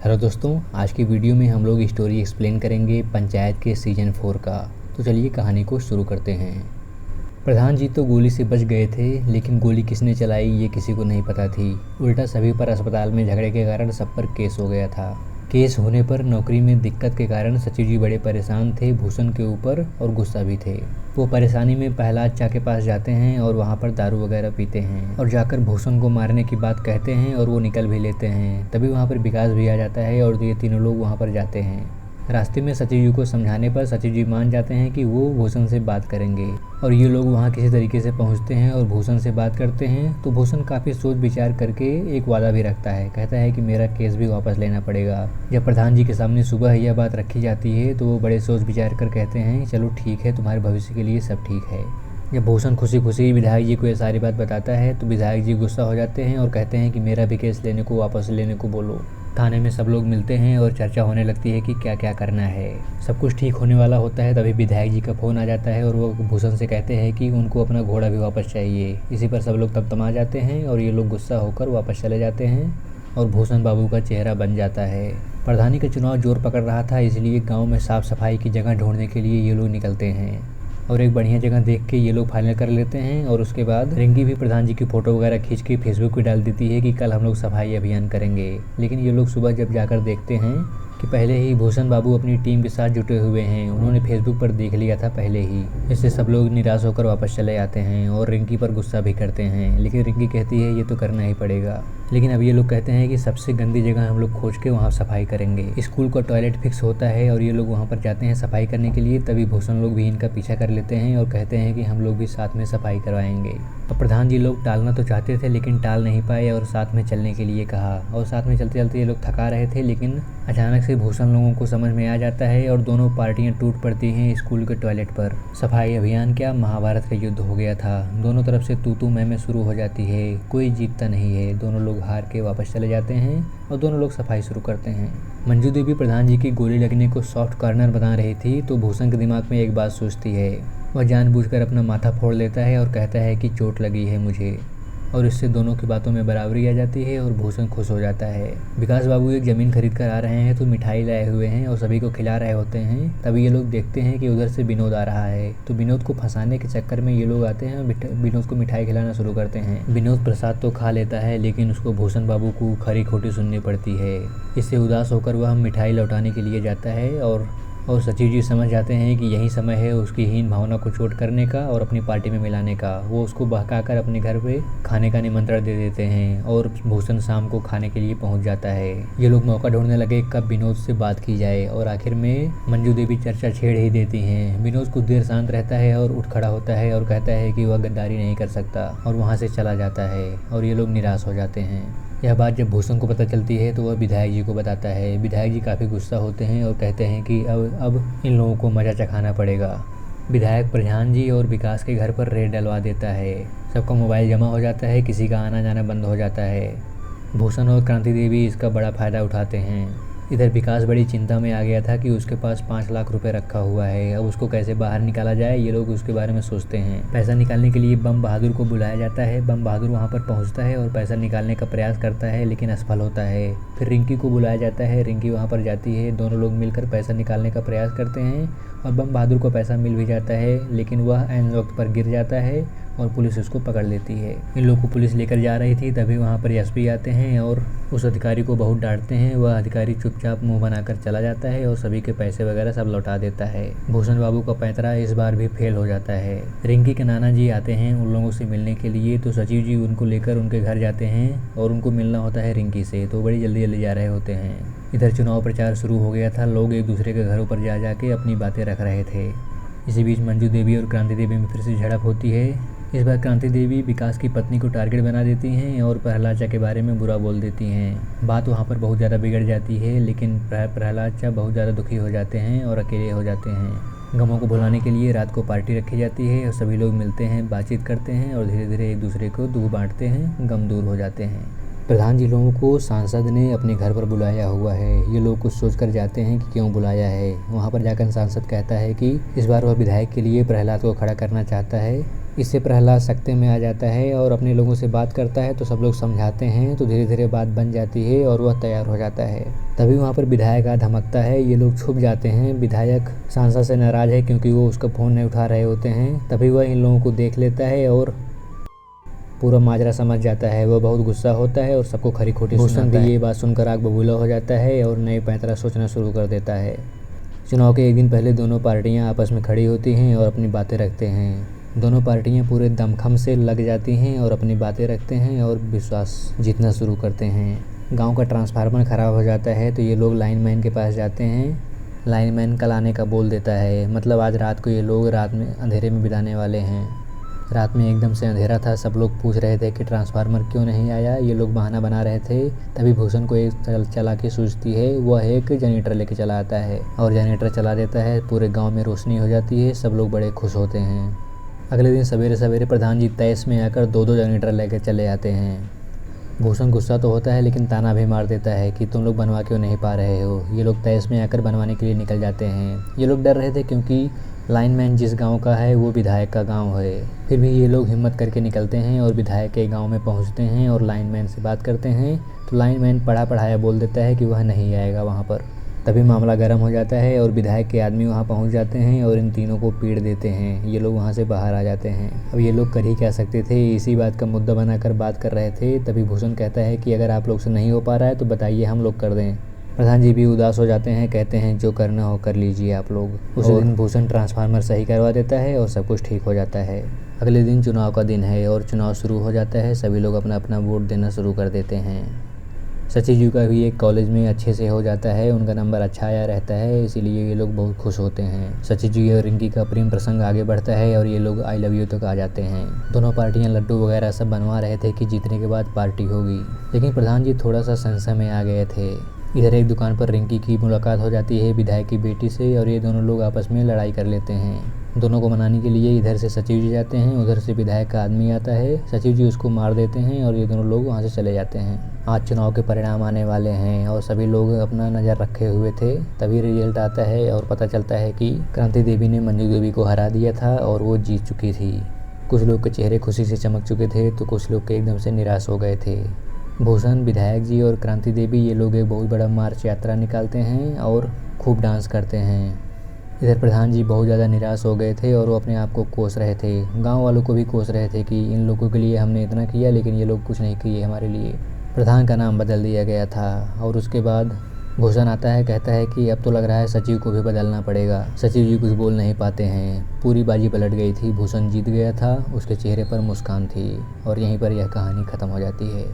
Hello दोस्तों, आज की वीडियो में हम लोग स्टोरी एक्सप्लेन करेंगे पंचायत के सीजन 4 का। तो चलिए कहानी को शुरू करते हैं। प्रधान जी तो गोली से बच गए थे, लेकिन गोली किसने चलाई ये किसी को नहीं पता थी। उल्टा सभी पर अस्पताल में झगड़े के कारण सब पर केस हो गया था। केस होने पर नौकरी में दिक्कत के कारण सचिव जी बड़े परेशान थे भूषण के ऊपर और गुस्सा भी थे। वो परेशानी में प्रहलाद चा के पास जाते हैं और वहाँ पर दारू वगैरह पीते हैं और जाकर भूषण को मारने की बात कहते हैं और वो निकल भी लेते हैं। तभी वहाँ पर विकास भी आ जाता है और ये तीनों लोग वहाँ पर जाते हैं। रास्ते में सचिव जी को समझाने पर सचिव जी मान जाते हैं कि वो भूषण से बात करेंगे और ये लोग वहाँ किसी तरीके से पहुँचते हैं और भूषण से बात करते हैं। तो भूषण काफ़ी सोच विचार करके एक वादा भी रखता है, कहता है कि मेरा केस भी वापस लेना पड़ेगा। जब प्रधान जी के सामने सुबह यह बात रखी जाती है तो वो बड़े सोच विचार कर कहते हैं चलो ठीक है, तुम्हारे भविष्य के लिए सब ठीक है। जब भूषण खुशी खुशी विधायक जी को ये सारी बात बताता है तो विधायक जी गुस्सा हो जाते हैं और कहते हैं कि मेरा भी केस लेने को वापस लेने को बोलो। थाने में सब लोग मिलते हैं और चर्चा होने लगती है कि क्या क्या करना है। सब कुछ ठीक होने वाला होता है तभी विधायक जी का फ़ोन आ जाता है और वो भूषण से कहते हैं कि उनको अपना घोड़ा भी वापस चाहिए। इसी पर सब लोग तमा जाते हैं और ये लोग गुस्सा होकर वापस चले जाते हैं और भूषण बाबू का चेहरा बन जाता है। प्रधानी का चुनाव जोर पकड़ रहा था, इसलिए गाँव में साफ़ सफाई की जगह ढूंढने के लिए ये लोग निकलते हैं और एक बढ़िया जगह देख के ये लोग फाइनल कर लेते हैं। और उसके बाद रिंकी भी प्रधान जी की फ़ोटो वगैरह खींच के फेसबुक पे डाल देती है कि कल हम लोग सफाई अभियान करेंगे। लेकिन ये लोग सुबह जब जाकर देखते हैं कि पहले ही भूषण बाबू अपनी टीम के साथ जुटे हुए हैं, उन्होंने फेसबुक पर देख लिया था पहले ही। इससे सब लोग निराश होकर वापस चले आते हैं और रिंकी पर गुस्सा भी करते हैं। लेकिन रिंकी कहती है ये तो करना ही पड़ेगा। लेकिन अब ये लोग कहते हैं कि सबसे गंदी जगह हम लोग खोज के वहाँ सफाई करेंगे। स्कूल का टॉयलेट फिक्स होता है और ये लोग वहाँ पर जाते हैं सफाई करने के लिए। तभी भूषण लोग भी इनका पीछा कर लेते हैं और कहते हैं कि हम लोग भी साथ में सफाई करवाएंगे। अब प्रधान जी लोग टालना तो चाहते थे लेकिन टाल नहीं पाए और साथ में चलने के लिए कहा। और साथ में चलते चलते ये लोग थका रहे थे, लेकिन अचानक से भूषण लोगों को समझ में आ जाता है और दोनों पार्टियां टूट पड़ती हैं स्कूल के टॉयलेट पर। सफाई अभियान क्या, महाभारत का युद्ध हो गया था। दोनों तरफ से तू मैं शुरू हो जाती है, कोई जीतता नहीं है। दोनों लोग हार के वापस चले जाते हैं और दोनों लोग सफाई शुरू करते हैं। मंजू देवी प्रधान जी की गोली लगने को सॉफ्ट कॉर्नर बता रही थी तो भूषण के दिमाग में एक बात सोचती है। वह जानबूझकर अपना माथा फोड़ लेता है और कहता है कि चोट लगी है मुझे, और इससे दोनों की बातों में बराबरी आ जाती है और भूषण खुश हो जाता है। विकास बाबू एक ज़मीन खरीद कर आ रहे हैं तो मिठाई लाए हुए हैं और सभी को खिला रहे होते हैं। तभी ये लोग देखते हैं कि उधर से विनोद आ रहा है, तो विनोद को फंसाने के चक्कर में ये लोग आते हैं और विनोद को मिठाई खिलाना शुरू करते हैं। विनोद प्रसाद तो खा लेता है लेकिन उसको भूषण बाबू को खरी खोटी सुननी पड़ती है। इससे उदास होकर वह मिठाई लौटाने के लिए जाता है और सचिव जी समझ जाते हैं कि यही समय है उसकी हीन भावना को चोट करने का और अपनी पार्टी में मिलाने का। वो उसको बहकाकर अपने घर पे खाने का निमंत्रण दे देते हैं और भूषण शाम को खाने के लिए पहुंच जाता है। ये लोग मौका ढूंढने लगे कब विनोद से बात की जाए और आखिर में मंजू देवी चर्चा छेड़ ही देती हैं। विनोद कुछ देर शांत रहता है और उठ खड़ा होता है और कहता है कि वह गद्दारी नहीं कर सकता और वहाँ से चला जाता है और ये लोग निराश हो जाते हैं। यह बात जब भूषण को पता चलती है तो वह विधायक जी को बताता है। विधायक जी काफ़ी गुस्सा होते हैं और कहते हैं कि अब इन लोगों को मज़ा चखाना पड़ेगा। विधायक प्रधान जी और विकास के घर पर रेड डलवा देता है। सबका मोबाइल जमा हो जाता है, किसी का आना जाना बंद हो जाता है। भूषण और क्रांति देवी इसका बड़ा फ़ायदा उठाते हैं। इधर विकास बड़ी चिंता में आ गया था कि उसके पास 5 लाख रुपए रखा हुआ है, अब उसको कैसे बाहर निकाला जाए ये लोग उसके बारे में सोचते हैं। पैसा निकालने के लिए बम बहादुर को बुलाया जाता है। बम बहादुर वहाँ पर पहुँचता है और पैसा निकालने का प्रयास करता है लेकिन असफल होता है। फिर रिंकी को बुलाया जाता है, रिंकी वहाँ पर जाती है। दोनों लोग मिलकर पैसा निकालने का प्रयास करते हैं और बम बहादुर को पैसा मिल भी जाता है, लेकिन वह ऐन वक्त पर गिर जाता है और पुलिस उसको पकड़ लेती है। इन लोगों को पुलिस लेकर जा रही थी तभी वहाँ पर एसपी आते हैं और उस अधिकारी को बहुत डांटते हैं। वह अधिकारी चुपचाप मुंह बनाकर चला जाता है और सभी के पैसे वगैरह सब लौटा देता है। भूषण बाबू का पैंतरा इस बार भी फेल हो जाता है। रिंकी के नाना जी आते हैं उन लोगों से मिलने के लिए, तो सचिव जी उनको लेकर उनके घर जाते हैं और उनको मिलना होता है रिंकी से, तो बड़ी जल्दी जल्दी जा रहे होते हैं। इधर चुनाव प्रचार शुरू हो गया था, लोग एक दूसरे के घरों पर जा के अपनी बातें रख रहे थे। इसी बीच मंजू देवी और क्रांति देवी में फिर से झड़प होती है। इस बार क्रांति देवी विकास की पत्नी को टारगेट बना देती हैं और प्रहलाद चा के बारे में बुरा बोल देती हैं। बात वहाँ पर बहुत ज़्यादा बिगड़ जाती है, लेकिन प्रहलाद चा बहुत ज़्यादा दुखी हो जाते हैं और अकेले हो जाते हैं। गमों को भुलाने के लिए रात को पार्टी रखी जाती है और सभी लोग मिलते हैं, बातचीत करते हैं और धीरे धीरे एक दूसरे को दुख बांटते हैं, गम दूर हो जाते हैं। प्रधान जी लोगों को सांसद ने अपने घर पर बुलाया हुआ है। ये लोग कुछ सोच कर जाते हैं कि क्यों बुलाया है। वहाँ पर जाकर सांसद कहता है कि इस बार वह विधायक के लिए प्रहलाद को खड़ा करना चाहता है इससे प्रहलाद सख्ते में आ जाता है और अपने लोगों से बात करता है, तो सब लोग समझाते हैं, तो धीरे धीरे बात बन जाती है और वह तैयार हो जाता है। तभी वहाँ पर विधायक आ धमकता है, ये लोग छुप जाते हैं। विधायक सांसद से नाराज़ है क्योंकि वो उसका फ़ोन नहीं उठा रहे होते हैं। तभी वह इन लोगों को देख लेता है और पूरा माजरा समझ जाता है। वह बहुत गुस्सा होता है और सबको खरी खोटी सुनाता है। ये बात सुनकर आग बबूला हो जाता है और नए पैंतरा सोचना शुरू कर देता है। चुनाव के एक दिन पहले दोनों पार्टियां आपस में खड़ी होती हैं और अपनी बातें रखते हैं। दोनों पार्टियां पूरे दमखम से लग जाती हैं और अपनी बातें रखते हैं और विश्वास जीतना शुरू करते हैं। गांव का ट्रांसफार्मर ख़राब हो जाता है तो ये लोग लाइनमैन के पास जाते हैं। लाइनमैन कल आने का बोल देता है, मतलब आज रात को ये लोग रात में अंधेरे में बिताने वाले हैं। रात में एकदम से अंधेरा था, सब लोग पूछ रहे थे कि ट्रांसफार्मर क्यों नहीं आया। ये लोग बहाना बना रहे थे। तभी भूषण को एक चालाकी सूझती है, वह एक जनरेटर लेके चला आता है और जनरेटर चला देता है। पूरे गांव में रोशनी हो जाती है, सब लोग बड़े खुश होते हैं। अगले दिन सवेरे सवेरे प्रधान जी तैस में आकर दो जनरेटर लेकर चले आते हैं। भूषण गुस्सा तो होता है लेकिन ताना भी मार देता है कि तुम लोग बनवा क्यों नहीं पा रहे हो। ये लोग तैस में आकर बनवाने के लिए निकल जाते हैं। ये लोग डर रहे थे क्योंकि लाइनमैन जिस गांव का है वो विधायक का गांव है। फिर भी ये लोग हिम्मत करके निकलते हैं और विधायक के गांव में पहुंचते हैं और लाइनमैन से बात करते हैं। तो लाइनमैन पढ़ा पढ़ाया बोल देता है कि वह नहीं आएगा वहां पर। तभी मामला गर्म हो जाता है और विधायक के आदमी वहां पहुंच जाते हैं और इन तीनों को पीट देते हैं। ये लोग वहां से बाहर आ जाते हैं। अब ये लोग कर ही क्या सकते थे, इसी बात का मुद्दा बनाकर बात कर रहे थे। तभी भूषण कहता है कि अगर आप लोग से नहीं हो पा रहा है तो बताइए, हम लोग कर दें। प्रधान जी भी उदास हो जाते हैं, कहते हैं जो करना हो कर लीजिए आप लोग। उस दिन भूषण ट्रांसफार्मर सही करवा देता है और सब कुछ ठीक हो जाता है। अगले दिन चुनाव का दिन है और चुनाव शुरू हो जाता है। सभी लोग अपना अपना वोट देना शुरू कर देते हैं। सचिव जी का भी एक कॉलेज में अच्छे से हो जाता है, उनका नंबर अच्छा आया रहता है, इसीलिए ये लोग बहुत खुश होते हैं। सचिव जी और रिंकी का प्रेम प्रसंग आगे बढ़ता है और ये लोग आई लव यू तक आ जाते हैं। दोनों पार्टियां लड्डू वगैरह सब बनवा रहे थे कि जीतने के बाद पार्टी होगी, लेकिन प्रधान जी थोड़ा सा संशय में आ गए थे। इधर एक दुकान पर रिंकी की मुलाकात हो जाती है विधायक की बेटी से और ये दोनों लोग आपस में लड़ाई कर लेते हैं। दोनों को मनाने के लिए इधर से सचिव जी जाते हैं, उधर से विधायक का आदमी आता है। सचिव जी उसको मार देते हैं और ये दोनों लोग वहाँ से चले जाते हैं। आज चुनाव के परिणाम आने वाले हैं और सभी लोग अपना नज़र रखे हुए थे। तभी रिजल्ट आता है और पता चलता है कि क्रांति देवी ने मंजू देवी को हरा दिया था और वो जीत चुकी थी। कुछ लोग के चेहरे खुशी से चमक चुके थे तो कुछ लोग के एकदम से निराश हो गए थे। भूषण, विधायक जी और क्रांति देवी ये लोग एक बहुत बड़ा मार्च यात्रा निकालते हैं और खूब डांस करते हैं। इधर प्रधान जी बहुत ज़्यादा निराश हो गए थे और वो अपने आप को कोस रहे थे। गांव वालों को भी कोस रहे थे कि इन लोगों के लिए हमने इतना किया लेकिन ये लोग कुछ नहीं किए हमारे लिए। प्रधान का नाम बदल दिया गया था और उसके बाद भूषण आता है, कहता है कि अब तो लग रहा है सचिव को भी बदलना पड़ेगा। सचिव जी कुछ बोल नहीं पाते हैं। पूरी बाजी पलट गई थी, भूषण जीत गया था, उसके चेहरे पर मुस्कान थी और यहीं पर यह कहानी ख़त्म हो जाती है।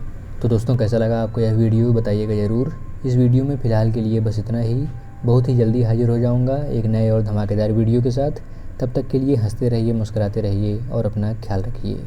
तो दोस्तों कैसा लगा आपको यह वीडियो, बताइएगा ज़रूर। इस वीडियो में फ़िलहाल के लिए बस इतना ही। बहुत ही जल्दी हाजिर हो जाऊंगा एक नए और धमाकेदार वीडियो के साथ। तब तक के लिए हंसते रहिए, मुस्कुराते रहिए और अपना ख्याल रखिए।